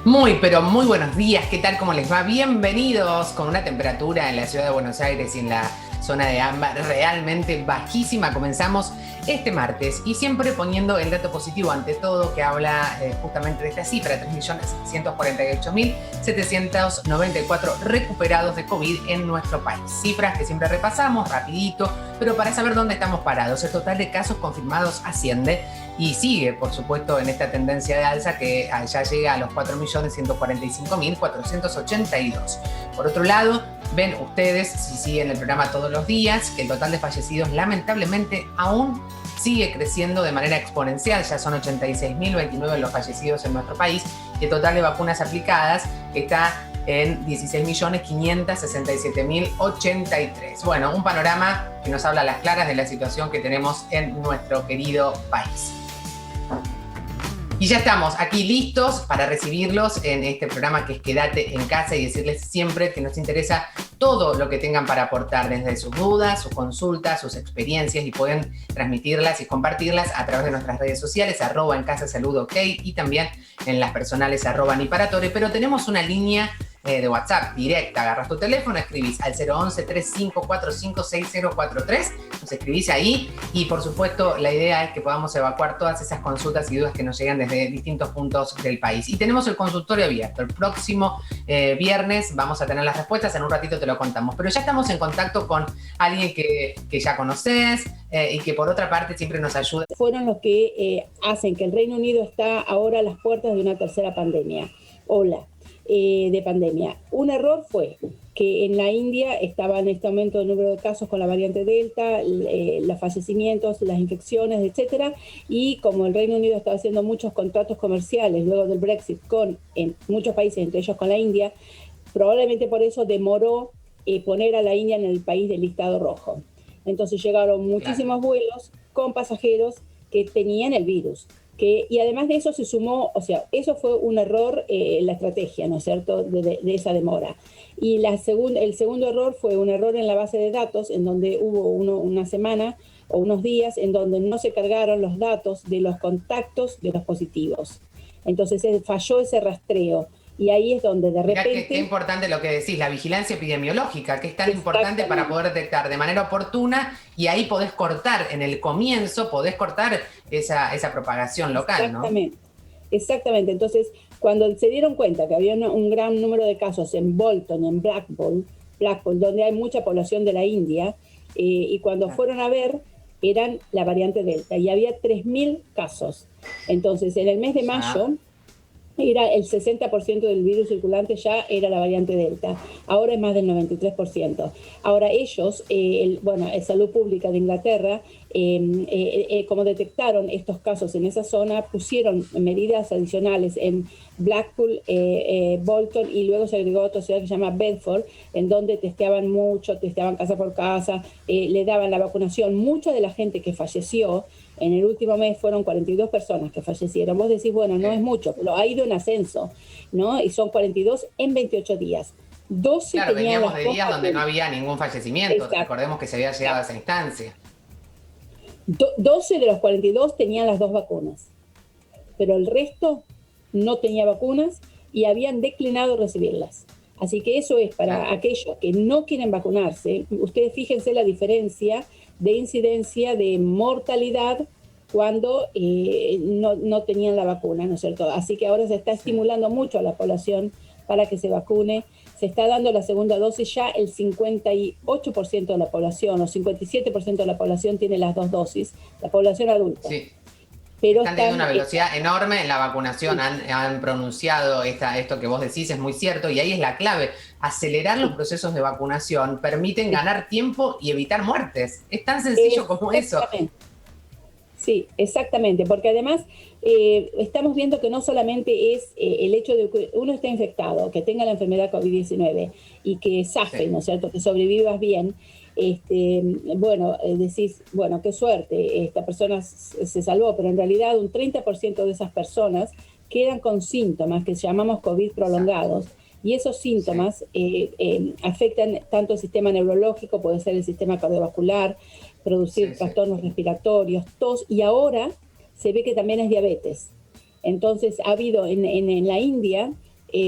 Muy, pero muy buenos días. ¿Qué tal? ¿Cómo les va? Bienvenidos con una temperatura en la ciudad de Buenos Aires y en la zona de ámbar realmente bajísima. Comenzamos este martes y siempre poniendo el dato positivo ante todo, que habla justamente de esta cifra: 3.748.794 recuperados de COVID en nuestro país. Cifras que siempre repasamos rapidito, pero para saber dónde estamos parados. El total de casos confirmados asciende y sigue, por supuesto, en esta tendencia de alza que ya llega a los 4.145.482. Por otro lado, ven ustedes, si siguen el programa todos los días, que el total de fallecidos lamentablemente aún sigue creciendo de manera exponencial. Ya son 86.029 los fallecidos en nuestro país y el total de vacunas aplicadas está en 16.567.083. Bueno, un panorama que nos habla a las claras de la situación que tenemos en nuestro querido país. Y ya estamos aquí listos para recibirlos en este programa que es Quédate en Casa y decirles siempre que nos interesa todo lo que tengan para aportar, desde sus dudas, sus consultas, sus experiencias, y pueden transmitirlas y compartirlas a través de nuestras redes sociales, @encasasalud.ok, y también en las personales @niparatore. Pero tenemos una línea de WhatsApp directa. Agarras tu teléfono, escribís al 011-3545-6043, nos escribís ahí y por supuesto la idea es que podamos evacuar todas esas consultas y dudas que nos llegan desde distintos puntos del país. Y tenemos el consultorio abierto. El próximo viernes vamos a tener las respuestas, en un ratito te lo contamos, pero ya estamos en contacto con alguien que ya conoces y que por otra parte siempre nos ayuda. Fueron los que hacen que el Reino Unido está ahora a las puertas de una tercera pandemia. De pandemia. Un error fue que en la India estaba en este aumento del número de casos con la variante Delta, los fallecimientos, las infecciones, etcétera, y como el Reino Unido estaba haciendo muchos contratos comerciales luego del Brexit en muchos países, entre ellos con la India, probablemente por eso demoró poner a la India en el país del listado rojo. Entonces llegaron muchísimos vuelos con pasajeros que tenían el virus. Y además de eso se sumó, o sea, eso fue un error en la estrategia, ¿no es cierto?, de esa demora. Y el segundo error fue un error en la base de datos, en donde hubo una semana o unos días en donde no se cargaron los datos de los contactos de los positivos. Entonces falló ese rastreo. Y ahí es donde de repente... Qué importante lo que decís, la vigilancia epidemiológica, que es tan importante para poder detectar de manera oportuna, y ahí podés cortar, en el comienzo, podés cortar esa propagación local, exactamente, ¿no? Exactamente. Entonces, cuando se dieron cuenta que había un gran número de casos en Bolton, en Blackpool, donde hay mucha población de la India, y cuando fueron a ver, eran la variante Delta, y había 3.000 casos. Entonces, en el mes de mayo... era el 60% del virus circulante, ya era la variante Delta. Ahora es más del 93%. Ahora ellos, Salud Pública de Inglaterra, como detectaron estos casos en esa zona, pusieron medidas adicionales en Blackpool, Bolton, y luego se agregó otra ciudad que se llama Bedford, en donde testeaban mucho, testeaban casa por casa, le daban la vacunación. Mucha de la gente que falleció en el último mes fueron 42 personas que fallecieron. Vos decís, bueno, no es mucho, pero ha ido en ascenso, ¿no? Y son 42 en 28 días. 12 claro, tenían veníamos de días donde no había ningún fallecimiento. Exacto. Recordemos que se había llegado a esa instancia. 12 de los 42 tenían las 2 vacunas, pero el resto no tenía vacunas y habían declinado recibirlas. Así que eso es para aquellos que no quieren vacunarse. Ustedes fíjense la diferencia de incidencia de mortalidad cuando no tenían la vacuna, ¿no es cierto? Así que ahora se está estimulando mucho a la población para que se vacune. Se está dando la segunda dosis, ya el 58% de la población o 57% de la población tiene las 2 dosis, la población adulta. Sí. Pero están teniendo una velocidad enorme en la vacunación. Sí. Han pronunciado esto que vos decís, es muy cierto, y ahí es la clave. Acelerar los procesos de vacunación permiten ganar tiempo y evitar muertes. Es tan sencillo como eso. Sí, exactamente, porque además estamos viendo que no solamente es el hecho de que uno esté infectado, que tenga la enfermedad COVID-19 y que zafe, ¿no es cierto?, que sobrevivas bien. Decís, bueno, qué suerte, esta persona se salvó, pero en realidad un 30% de esas personas quedan con síntomas que llamamos COVID prolongados, y esos síntomas afectan tanto el sistema neurológico, puede ser el sistema cardiovascular, producir trastornos respiratorios, tos, y ahora se ve que también es diabetes. Entonces ha habido en la India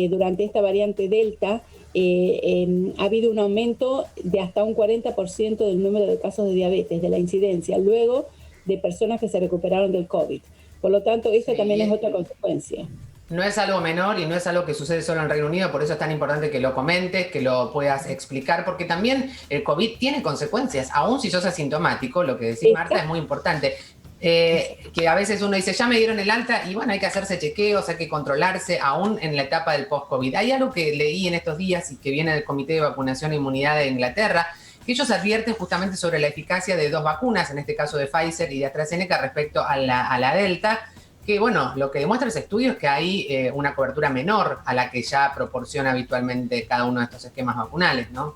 durante esta variante Delta ha habido un aumento de hasta un 40% del número de casos de diabetes, de la incidencia, luego de personas que se recuperaron del COVID. Por lo tanto, esta también es otra consecuencia. No es algo menor y no es algo que sucede solo en Reino Unido, por eso es tan importante que lo comentes, que lo puedas explicar, porque también el COVID tiene consecuencias, aún si sos asintomático, lo que decís, Marta, es muy importante. Que a veces uno dice, ya me dieron el alta, y bueno, hay que hacerse chequeos, hay que controlarse, aún en la etapa del post-COVID. Hay algo que leí en estos días y que viene del Comité de Vacunación e Inmunidad de Inglaterra, que ellos advierten justamente sobre la eficacia de 2 vacunas, en este caso de Pfizer y de AstraZeneca, respecto a la Delta, que bueno, lo que demuestra ese estudio es que hay una cobertura menor a la que ya proporciona habitualmente cada uno de estos esquemas vacunales, ¿no?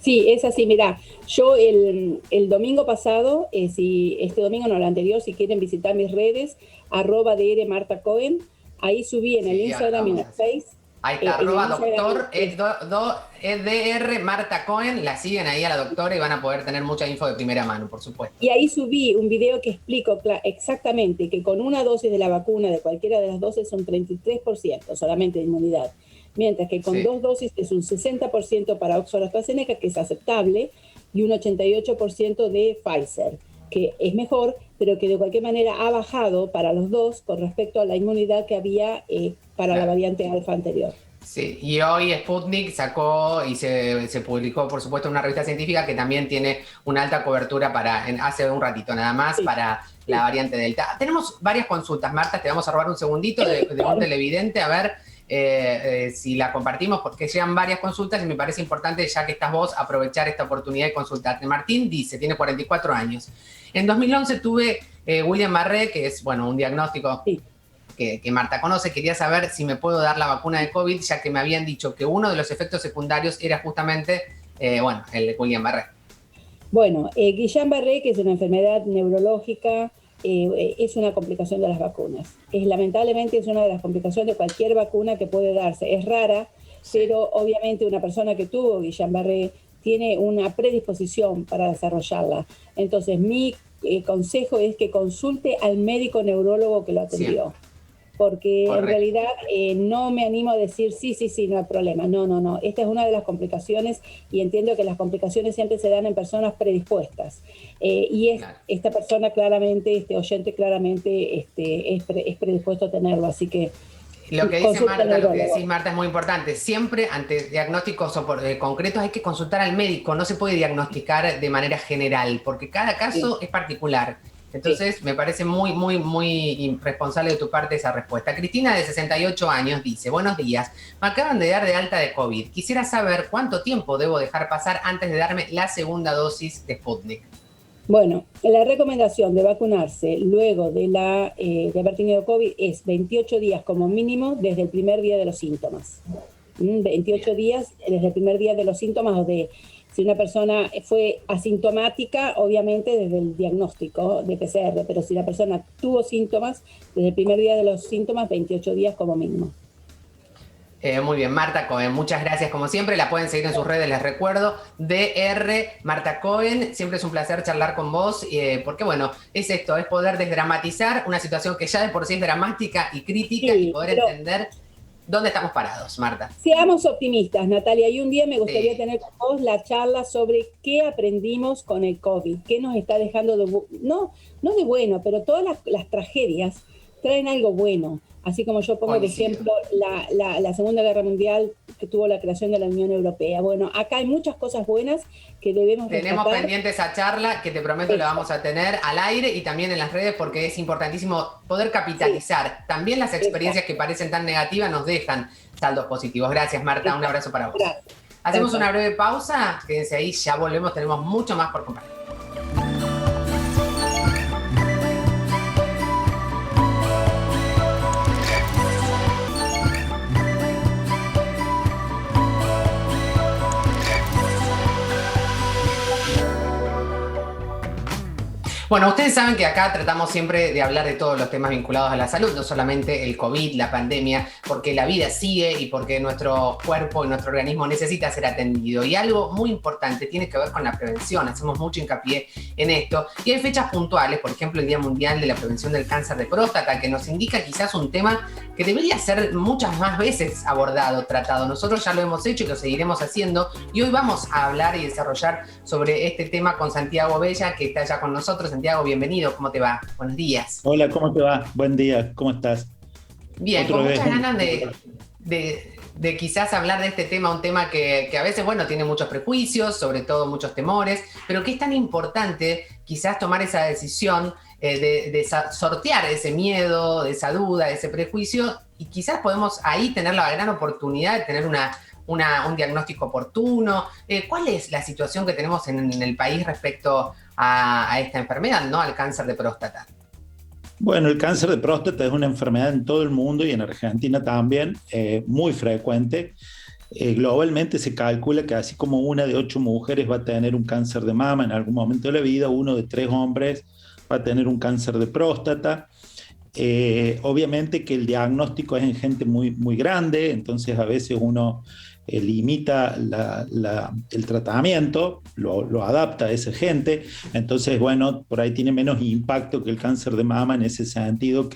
Sí, es así. Mirá, yo el domingo pasado, este domingo no, el anterior, si quieren visitar mis redes, @DR Marta Cohen, ahí subí en el Instagram y en el Face. Ahí está, doctor EDR Marta Cohen, la siguen ahí a la doctora y van a poder tener mucha info de primera mano, por supuesto. Y ahí subí un video que explico exactamente que con una dosis de la vacuna, de cualquiera de las dosis, son 33% solamente de inmunidad, mientras que con 2 dosis es un 60% para Oxford AstraZeneca, que es aceptable, y un 88% de Pfizer, que es mejor, pero que de cualquier manera ha bajado para los dos con respecto a la inmunidad que había para la variante alfa anterior. Sí, y hoy Sputnik sacó y se publicó, por supuesto, en una revista científica que también tiene una alta cobertura hace un ratito nada más, para la variante Delta. Tenemos varias consultas, Marta, te vamos a robar un segundito de un televidente, a ver si la compartimos, porque llegan varias consultas y me parece importante, ya que estás vos, aprovechar esta oportunidad de consultarte. Martín dice, tiene 44 años. En 2011 tuve Guillain-Barré, que es, bueno, un diagnóstico que Marta conoce. Quería saber si me puedo dar la vacuna de COVID, ya que me habían dicho que uno de los efectos secundarios era justamente, el Guillain-Barré. Bueno, Guillain-Barré, que es una enfermedad neurológica, es una complicación de las vacunas. Lamentablemente es una de las complicaciones de cualquier vacuna que puede darse. Es rara, pero obviamente una persona que tuvo Guillain-Barré tiene una predisposición para desarrollarla. Entonces, mi consejo es que consulte al médico neurólogo que lo atendió. Porque en realidad no me animo a decir sí, no hay problema. No. Esta es una de las complicaciones y entiendo que las complicaciones siempre se dan en personas predispuestas. Esta persona claramente, este oyente claramente es predispuesto a tenerlo, así que... Lo que dice Marta, lo que decís, Marta, es muy importante. Siempre ante diagnósticos concretos hay que consultar al médico. No se puede diagnosticar de manera general, porque cada caso es particular. Entonces, me parece muy, muy, muy responsable de tu parte esa respuesta. Cristina, de 68 años, dice, buenos días, me acaban de dar de alta de COVID. Quisiera saber cuánto tiempo debo dejar pasar antes de darme la segunda dosis de Sputnik. Bueno, la recomendación de vacunarse luego de haber tenido COVID es 28 días como mínimo desde el primer día de los síntomas. 28 días desde el primer día de los síntomas, o de si una persona fue asintomática, obviamente desde el diagnóstico de PCR, pero si la persona tuvo síntomas, desde el primer día de los síntomas, 28 días como mínimo. Muy bien, Marta Cohen, muchas gracias como siempre, la pueden seguir en sus redes, les recuerdo, DR Marta Cohen, siempre es un placer charlar con vos, porque bueno, es esto, es poder desdramatizar una situación que ya de por sí es dramática y crítica, y poder entender dónde estamos parados, Marta. Seamos optimistas, Natalia, y un día me gustaría tener con vos la charla sobre qué aprendimos con el COVID, qué nos está dejando no de bueno, pero todas las tragedias traen algo bueno. Así como yo pongo de ejemplo la Segunda Guerra Mundial, que tuvo la creación de la Unión Europea. Bueno, acá hay muchas cosas buenas que debemos Tenemos rescatar. Pendiente esa charla, que te prometo la vamos a tener al aire y también en las redes, porque es importantísimo poder capitalizar. También las experiencias que parecen tan negativas nos dejan saldos positivos. Gracias, Marta. Un abrazo para vos. Gracias. Hacemos una breve pausa. Quédense ahí, ya volvemos. Tenemos mucho más por compartir. Bueno, ustedes saben que acá tratamos siempre de hablar de todos los temas vinculados a la salud, no solamente el COVID, la pandemia, porque la vida sigue y porque nuestro cuerpo y nuestro organismo necesita ser atendido. Y algo muy importante tiene que ver con la prevención, hacemos mucho hincapié en esto. Y hay fechas puntuales, por ejemplo, el Día Mundial de la Prevención del Cáncer de Próstata, que nos indica quizás un tema que debería ser muchas más veces abordado, tratado. Nosotros ya lo hemos hecho y lo seguiremos haciendo. Y hoy vamos a hablar y desarrollar sobre este tema con Santiago Bella, que está ya con nosotros. Santiago, bienvenido, ¿cómo te va? Buenos días. Hola, ¿cómo te va? Buen día, ¿cómo estás? Bien, con muchas ganas de quizás hablar de este tema, un tema que a veces, bueno, tiene muchos prejuicios, sobre todo muchos temores, pero que es tan importante quizás tomar esa decisión de sortear ese miedo, esa duda, ese prejuicio, y quizás podemos ahí tener la gran oportunidad de tener un diagnóstico oportuno. ¿Cuál es la situación que tenemos en el país respecto a esta enfermedad, ¿no? Al cáncer de próstata? Bueno, el cáncer de próstata es una enfermedad en todo el mundo y en Argentina también, muy frecuente. Globalmente se calcula que así como 1 de 8 mujeres va a tener un cáncer de mama en algún momento de la vida, 1 de 3 hombres va a tener un cáncer de próstata. Obviamente que el diagnóstico es en gente muy, muy grande, entonces a veces uno limita el tratamiento, lo adapta a esa gente, entonces bueno, por ahí tiene menos impacto que el cáncer de mama en ese sentido,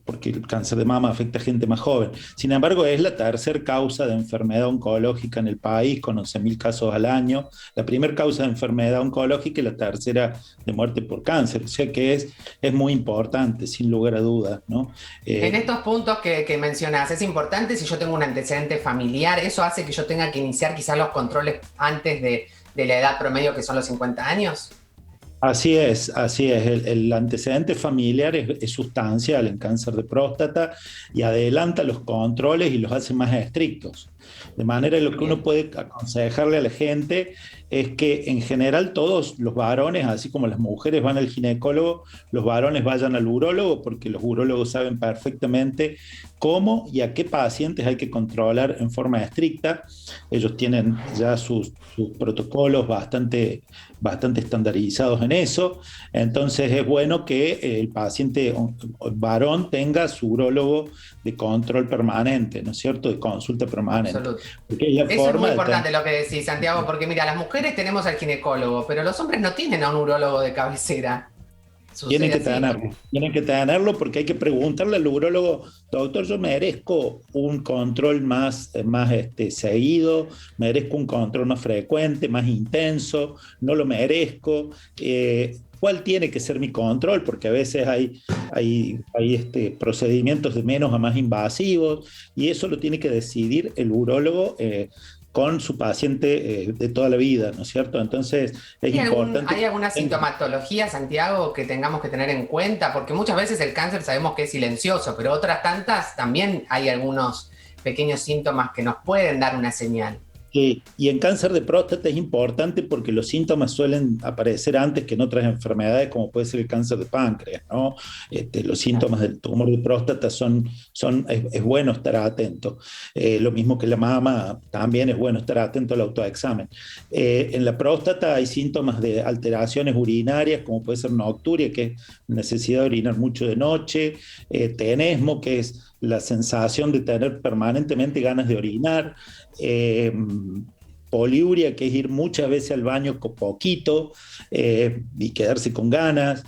porque el cáncer de mama afecta a gente más joven. Sin embargo, es la tercera causa de enfermedad oncológica en el país, con 11.000 casos al año. La primera causa de enfermedad oncológica y la tercera de muerte por cáncer. O sea que es muy importante, sin lugar a dudas, ¿no? En estos puntos que mencionas, es importante si yo tengo un antecedente familiar, ¿eso hace que yo tenga que iniciar quizás los controles antes de la edad promedio, que son los 50 años? Así es, así es. El antecedente familiar es sustancial en cáncer de próstata y adelanta los controles y los hace más estrictos. De manera que lo que uno puede aconsejarle a la gente es que en general todos los varones, así como las mujeres van al ginecólogo, los varones vayan al urólogo, porque los urólogos saben perfectamente cómo y a qué pacientes hay que controlar en forma estricta. Ellos tienen ya sus protocolos bastante estandarizados en eso. Entonces es bueno que el paciente varón tenga su urólogo de control permanente, ¿no es cierto? De consulta permanente. Absoluto. Eso es muy importante lo que decís, Santiago, porque mira, las mujeres tenemos al ginecólogo, pero los hombres no tienen a un urólogo de cabecera. Tienen que tenerlo porque hay que preguntarle al urólogo, doctor, yo merezco un control más seguido, merezco un control más frecuente, más intenso, no lo merezco. ¿Cuál tiene que ser mi control? Porque a veces hay procedimientos de menos a más invasivos y eso lo tiene que decidir el urólogo con su paciente de toda la vida, ¿no es cierto? Entonces es importante. ¿Hay alguna sintomatología, Santiago, que tengamos que tener en cuenta? Porque muchas veces el cáncer sabemos que es silencioso, pero otras tantas también hay algunos pequeños síntomas que nos pueden dar una señal. Sí, y en cáncer de próstata es importante porque los síntomas suelen aparecer antes que en otras enfermedades, como puede ser el cáncer de páncreas, ¿no? Los síntomas del tumor de próstata es bueno estar atento. Lo mismo que la mama, también es bueno estar atento al autoexamen. En la próstata hay síntomas de alteraciones urinarias, como puede ser nocturia, que es necesidad de orinar mucho de noche, tenesmo, que es la sensación de tener permanentemente ganas de orinar, poliuria, que es ir muchas veces al baño con poquito y quedarse con ganas.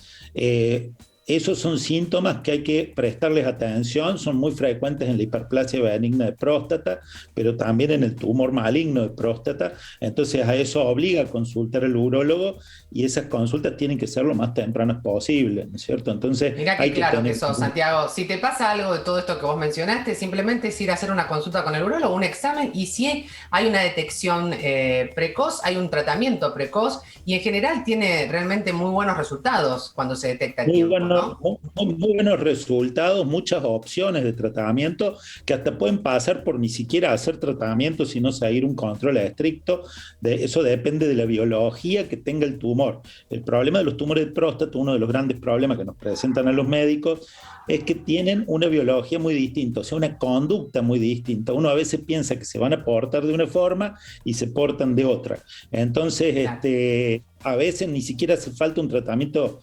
Esos son síntomas que hay que prestarles atención, son muy frecuentes en la hiperplasia benigna de próstata, pero también en el tumor maligno de próstata. Entonces a eso obliga a consultar al urólogo y esas consultas tienen que ser lo más tempranas posible, ¿no es cierto? Entonces, mirá que claro que sos, Santiago. Si te pasa algo de todo esto que vos mencionaste, simplemente es ir a hacer una consulta con el urólogo, un examen, y si hay una detección precoz, hay un tratamiento precoz, y en general tiene realmente muy buenos resultados cuando se detecta el tiempo, ¿no? Muy buenos resultados, muchas opciones de tratamiento que hasta pueden pasar por ni siquiera hacer tratamiento, sino seguir un control estricto. Eso depende de la biología que tenga el tumor. El problema de los tumores de próstata, uno de los grandes problemas que nos presentan a los médicos, es que tienen una biología muy distinta, o sea, una conducta muy distinta. Uno a veces piensa que se van a portar de una forma y se portan de otra. Entonces, a veces ni siquiera hace falta un tratamiento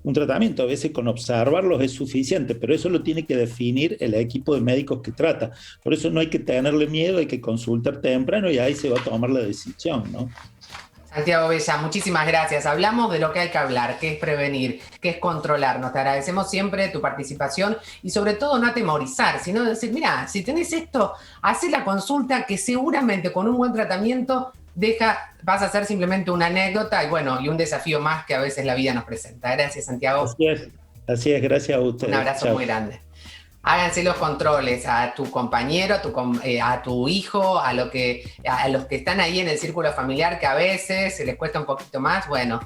un tratamiento. A veces con observarlos es suficiente, pero eso lo tiene que definir el equipo de médicos que trata. Por eso no hay que tenerle miedo, hay que consultar temprano y ahí se va a tomar la decisión, ¿no? Santiago Bella, muchísimas gracias. Hablamos de lo que hay que hablar, que es prevenir, que es controlarnos. Te agradecemos siempre tu participación y sobre todo no atemorizar, sino decir, mira, si tenés esto, hacé la consulta que seguramente con un buen tratamiento vas a ser simplemente una anécdota y bueno, y un desafío más que a veces la vida nos presenta. Gracias, Santiago. Así es, gracias a ustedes. Un abrazo muy grande. Háganse los controles a tu compañero, a tu hijo, a los que están ahí en el círculo familiar que a veces se les cuesta un poquito más. Bueno,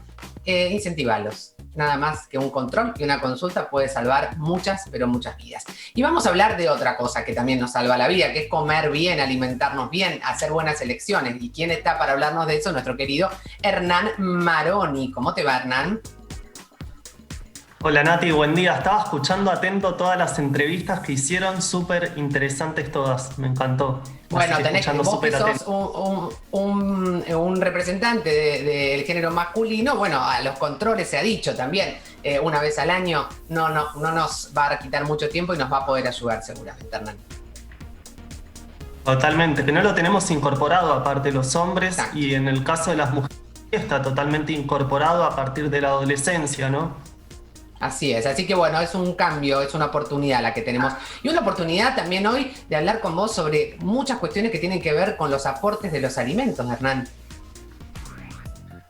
incentivarlos. Nada más que un control y una consulta puede salvar muchas, pero muchas vidas. Y vamos a hablar de otra cosa que también nos salva la vida, que es comer bien, alimentarnos bien, hacer buenas elecciones. ¿Y quién está para hablarnos de eso? Nuestro querido Hernán Maroni. ¿Cómo te va, Hernán? Hola Nati, buen día. Estaba escuchando atento todas las entrevistas que hicieron, súper interesantes todas, me encantó. Bueno, vos que sos un representante del género masculino, bueno, a los controles se ha dicho también, una vez al año no nos va a quitar mucho tiempo y nos va a poder ayudar seguramente, Hernán. Totalmente, que no lo tenemos incorporado aparte los hombres. Exacto. Y en el caso de las mujeres está totalmente incorporado a partir de la adolescencia, ¿no? Así es, así que bueno, es un cambio, es una oportunidad la que tenemos. Y una oportunidad también hoy de hablar con vos sobre muchas cuestiones que tienen que ver con los aportes de los alimentos, Hernán.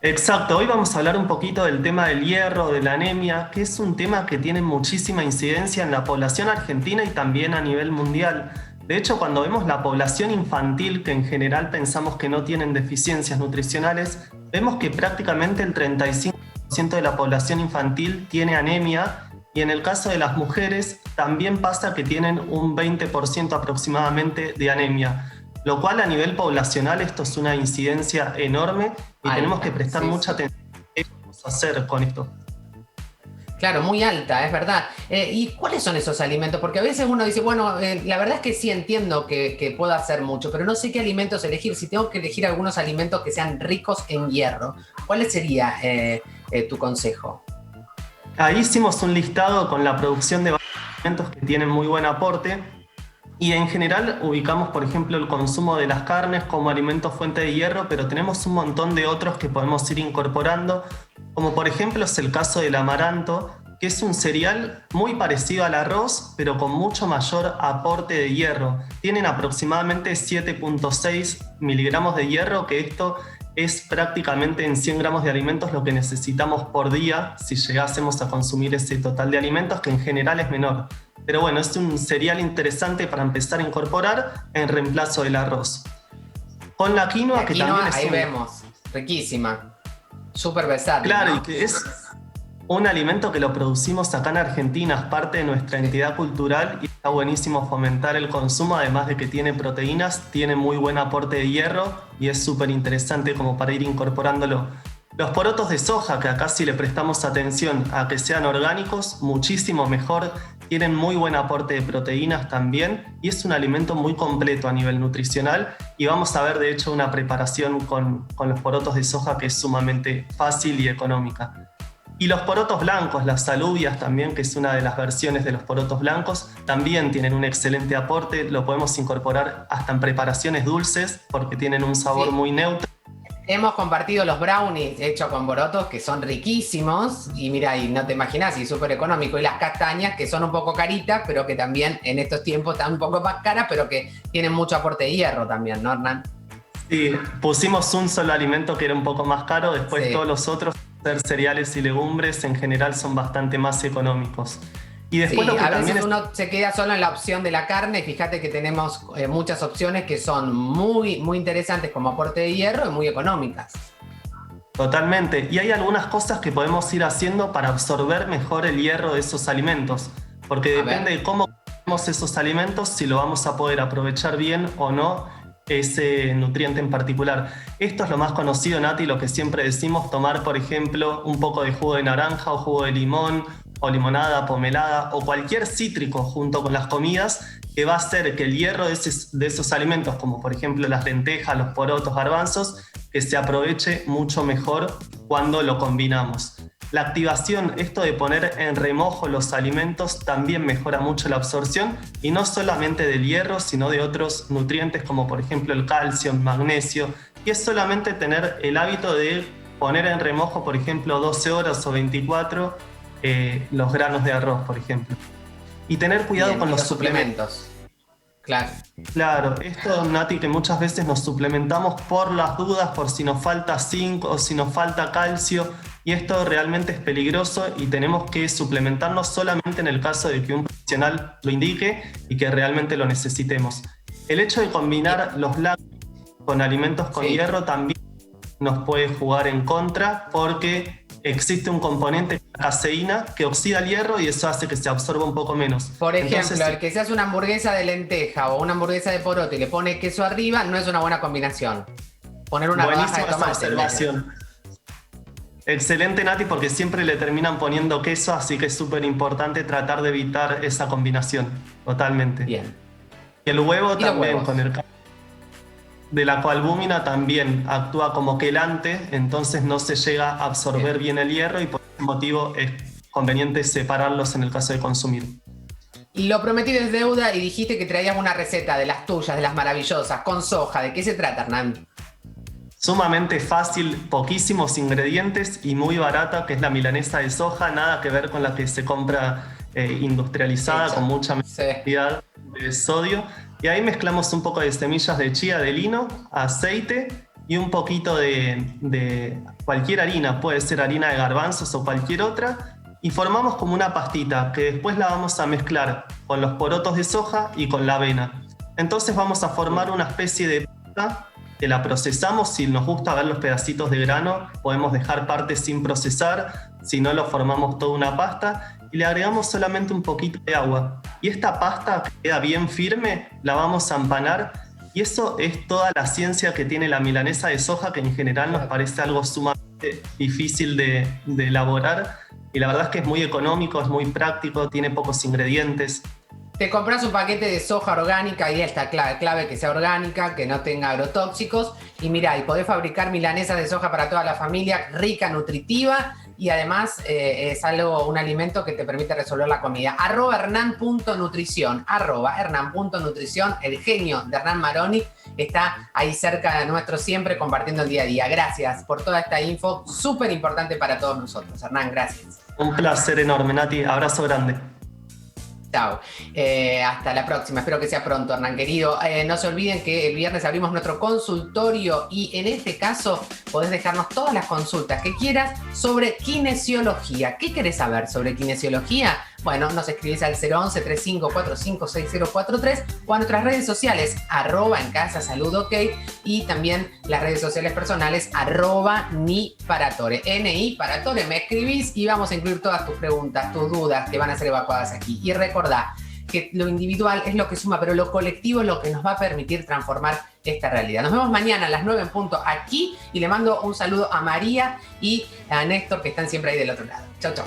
Exacto, hoy vamos a hablar un poquito del tema del hierro, de la anemia, que es un tema que tiene muchísima incidencia en la población argentina y también a nivel mundial. De hecho, cuando vemos la población infantil, que en general pensamos que no tienen deficiencias nutricionales, vemos que prácticamente el 35% de la población infantil tiene anemia y en el caso de las mujeres también pasa que tienen un 20% aproximadamente de anemia, lo cual a nivel poblacional esto es una incidencia enorme y tenemos que prestar mucha atención a qué vamos a hacer con esto. Claro, muy alta, es verdad. ¿Y cuáles son esos alimentos? Porque a veces uno dice, bueno, la verdad es que sí entiendo que puedo hacer mucho, pero no sé qué alimentos elegir. Si tengo que elegir algunos alimentos que sean ricos en hierro, ¿cuál sería tu consejo? Ahí hicimos un listado con la producción de varios alimentos que tienen muy buen aporte y en general ubicamos, por ejemplo, el consumo de las carnes como alimento fuente de hierro, pero tenemos un montón de otros que podemos ir incorporando, como por ejemplo es el caso del amaranto, que es un cereal muy parecido al arroz, pero con mucho mayor aporte de hierro. Tienen aproximadamente 7.6 miligramos de hierro, que esto es prácticamente en 100 gramos de alimentos lo que necesitamos por día si llegásemos a consumir ese total de alimentos, que en general es menor. Pero bueno, es un cereal interesante para empezar a incorporar en reemplazo del arroz. Con la quinoa, que también es ahí vemos, riquísima, súper versátil. Claro, ¿no? Y que es un alimento que lo producimos acá en Argentina, es parte de nuestra entidad cultural y está buenísimo fomentar el consumo, además de que tiene proteínas, tiene muy buen aporte de hierro y es súper interesante como para ir incorporándolo. Los porotos de soja, que acá si le prestamos atención a que sean orgánicos, muchísimo mejor, tienen muy buen aporte de proteínas también y es un alimento muy completo a nivel nutricional y vamos a ver de hecho una preparación con los porotos de soja que es sumamente fácil y económica. Y los porotos blancos, las alubias también, que es una de las versiones de los porotos blancos, también tienen un excelente aporte, lo podemos incorporar hasta en preparaciones dulces porque tienen un sabor muy neutro. Hemos compartido los brownies hechos con porotos que son riquísimos y mira, y no te imaginas, y súper económico. Y las castañas que son un poco caritas, pero que también en estos tiempos están un poco más caras, pero que tienen mucho aporte de hierro también, ¿no, Hernán? Sí, pusimos un solo alimento que era un poco más caro, después todos los otros, cereales y legumbres, en general son bastante más económicos. Y después lo que a también veces uno se queda solo en la opción de la carne. Fíjate que tenemos muchas opciones que son muy, muy interesantes como aporte de hierro y muy económicas. Totalmente. Y hay algunas cosas que podemos ir haciendo para absorber mejor el hierro de esos alimentos. Porque depende de cómo comemos esos alimentos, si lo vamos a poder aprovechar bien o no ese nutriente en particular. Esto es lo más conocido, Nati, lo que siempre decimos, tomar, por ejemplo, un poco de jugo de naranja o jugo de limón, o limonada, pomelada, o cualquier cítrico junto con las comidas, que va a hacer que el hierro de esos alimentos, como por ejemplo las lentejas, los porotos, garbanzos, que se aproveche mucho mejor cuando lo combinamos. La activación, esto de poner en remojo los alimentos, también mejora mucho la absorción, y no solamente del hierro, sino de otros nutrientes como por ejemplo el calcio, el magnesio, y es solamente tener el hábito de poner en remojo, por ejemplo, 12 horas o 24 los granos de arroz, por ejemplo. Y tener cuidado Bien, con y los suplementos. Claro. Claro, esto, Nati, que muchas veces nos suplementamos por las dudas, por si nos falta zinc o si nos falta calcio, y esto realmente es peligroso y tenemos que suplementarnos solamente en el caso de que un profesional lo indique y que realmente lo necesitemos. El hecho de combinar los lácteos con alimentos con hierro también nos puede jugar en contra, porque existe un componente, la caseína, que oxida el hierro y eso hace que se absorba un poco menos. Por ejemplo, Entonces, el que se hace una hamburguesa de lenteja o una hamburguesa de poroto y le pone queso arriba no es una buena combinación. Poner una rodaja de buenísima esa tomate. observación. Excelente, Nati, porque siempre le terminan poniendo queso, así que es súper importante tratar de evitar esa combinación, totalmente. Bien. Y el huevo ¿Y también, los con el de la coalbúmina también actúa como quelante, entonces no se llega a absorber bien el hierro y por ese motivo es conveniente separarlos en el caso de consumir. Lo prometido es deuda y dijiste que traías una receta de las tuyas, de las maravillosas, con soja. ¿De qué se trata, Hernán? Sumamente fácil, poquísimos ingredientes y muy barata, que es la milanesa de soja, nada que ver con la que se compra industrializada, con mucha cantidad de sodio. Y ahí mezclamos un poco de semillas de chía, de lino, aceite y un poquito de cualquier harina, puede ser harina de garbanzos o cualquier otra, y formamos como una pastita que después la vamos a mezclar con los porotos de soja y con la avena. Entonces vamos a formar una especie de pasta que la procesamos. Si nos gusta ver los pedacitos de grano, podemos dejar partes sin procesar, si no lo formamos toda una pasta y le agregamos solamente un poquito de agua. Y esta pasta que queda bien firme, la vamos a empanar, y eso es toda la ciencia que tiene la milanesa de soja, que en general nos parece algo sumamente difícil de elaborar, y la verdad es que es muy económico, es muy práctico, tiene pocos ingredientes. Te compras un paquete de soja orgánica, y esta clave que sea orgánica, que no tenga agrotóxicos, y mirá, y podés fabricar milanesa de soja para toda la familia, rica, nutritiva, y además es un alimento que te permite resolver la comida. @Hernán.nutrición, @Hernán.nutrición, el genio de Hernán Maroni está ahí cerca de nuestro siempre compartiendo el día a día. Gracias por toda esta info, súper importante para todos nosotros. Hernán, gracias. Un placer enorme, Nati, abrazo grande. Chao. Hasta la próxima. Espero que sea pronto, Hernán querido. No se olviden que el viernes abrimos nuestro consultorio y en este caso podés dejarnos todas las consultas que quieras sobre kinesiología. ¿Qué querés saber sobre kinesiología? Bueno, nos escribís al 011-3545-6043 o a nuestras redes sociales, @encasasaludok, y también las redes sociales personales, @niparatore. Niparatore, me escribís y vamos a incluir todas tus preguntas, tus dudas que van a ser evacuadas aquí. Y recordá que lo individual es lo que suma, pero lo colectivo es lo que nos va a permitir transformar esta realidad. Nos vemos mañana a las 9 en punto aquí, y le mando un saludo a María y a Néstor, que están siempre ahí del otro lado. Chau, chau.